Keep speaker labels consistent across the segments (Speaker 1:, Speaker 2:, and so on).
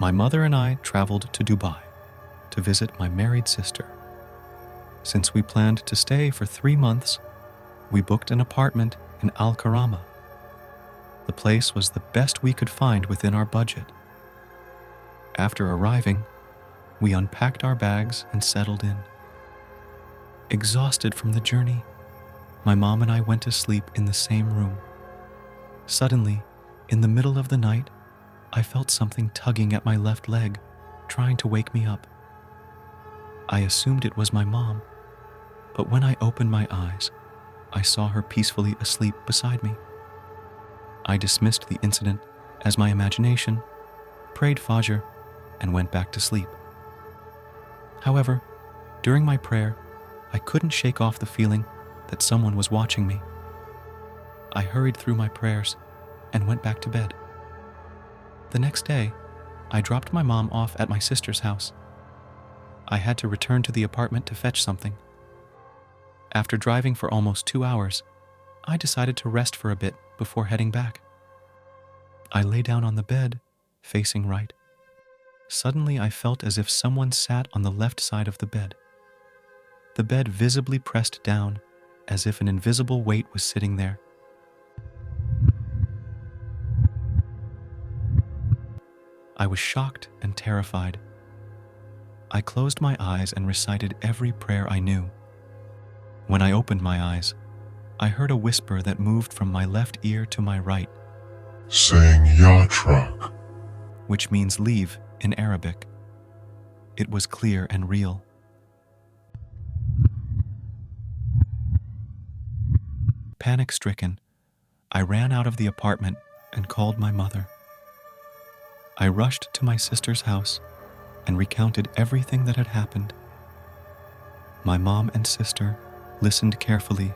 Speaker 1: My mother and I traveled to Dubai to visit my married sister. Since we planned to stay for 3 months, we booked an apartment in Al Karama. The place was the best we could find within our budget. After arriving, we unpacked our bags and settled in. Exhausted from the journey, my mom and I went to sleep in the same room. Suddenly, in the middle of the night, I felt something tugging at my left leg, trying to wake me up. I assumed it was my mom, but when I opened my eyes, I saw her peacefully asleep beside me. I dismissed the incident as my imagination, prayed Fajr, and went back to sleep. However, during my prayer, I couldn't shake off the feeling that someone was watching me. I hurried through my prayers and went back to bed. The next day, I dropped my mom off at my sister's house. I had to return to the apartment to fetch something. After driving for almost 2 hours, I decided to rest for a bit before heading back. I lay down on the bed, facing right. Suddenly, I felt as if someone sat on the left side of the bed. The bed visibly pressed down, as if an invisible weight was sitting there. I was shocked and terrified. I closed my eyes and recited every prayer I knew. When I opened my eyes, I heard a whisper that moved from my left ear to my right,
Speaker 2: saying Yatrak,
Speaker 1: which means leave in Arabic. It was clear and real. Panic-stricken, I ran out of the apartment and called my mother. I rushed to my sister's house and recounted everything that had happened. My mom and sister listened carefully,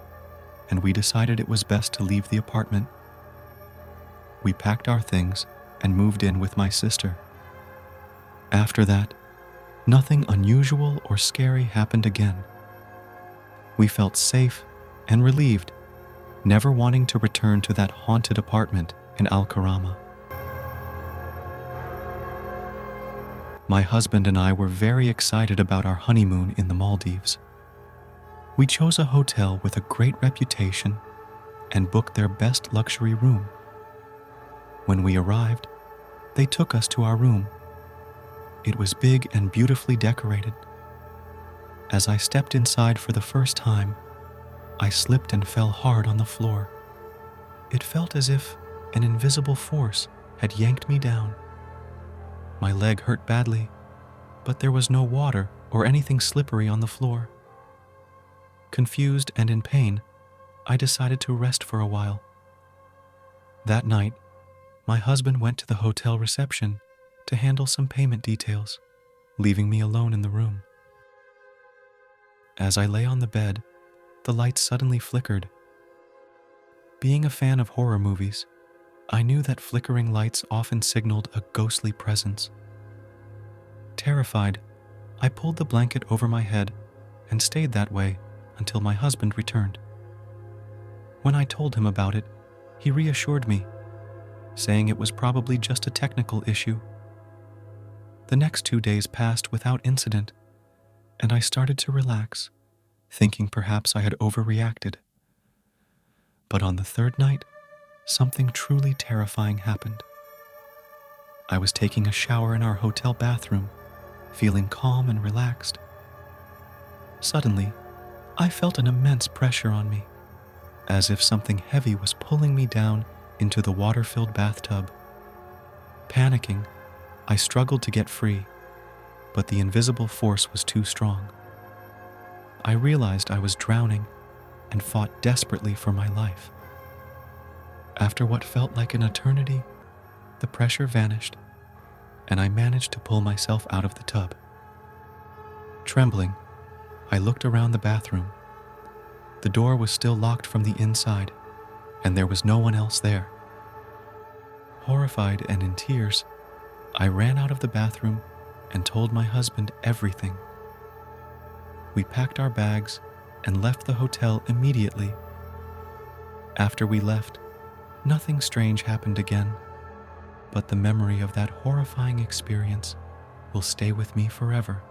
Speaker 1: and we decided it was best to leave the apartment. We packed our things and moved in with my sister. After that, nothing unusual or scary happened again. We felt safe and relieved, never wanting to return to that haunted apartment in Al Karama. My husband and I were very excited about our honeymoon in the Maldives. We chose a hotel with a great reputation and booked their best luxury room. When we arrived, they took us to our room. It was big and beautifully decorated. As I stepped inside for the first time, I slipped and fell hard on the floor. It felt as if an invisible force had yanked me down. My leg hurt badly, but there was no water or anything slippery on the floor. Confused and in pain, I decided to rest for a while. That night, my husband went to the hotel reception to handle some payment details, leaving me alone in the room. As I lay on the bed, the lights suddenly flickered. Being a fan of horror movies, I knew that flickering lights often signaled a ghostly presence. Terrified, I pulled the blanket over my head and stayed that way until my husband returned. When I told him about it, he reassured me, saying it was probably just a technical issue. The next 2 days passed without incident, and I started to relax, thinking perhaps I had overreacted. But on the third night, something truly terrifying happened. I was taking a shower in our hotel bathroom, feeling calm and relaxed. Suddenly, I felt an immense pressure on me, as if something heavy was pulling me down into the water-filled bathtub. Panicking, I struggled to get free, but the invisible force was too strong. I realized I was drowning and fought desperately for my life. After what felt like an eternity, the pressure vanished, and I managed to pull myself out of the tub. Trembling, I looked around the bathroom. The door was still locked from the inside, and there was no one else there. Horrified and in tears, I ran out of the bathroom and told my husband everything. We packed our bags and left the hotel immediately. After we left, nothing strange happened again, but the memory of that horrifying experience will stay with me forever.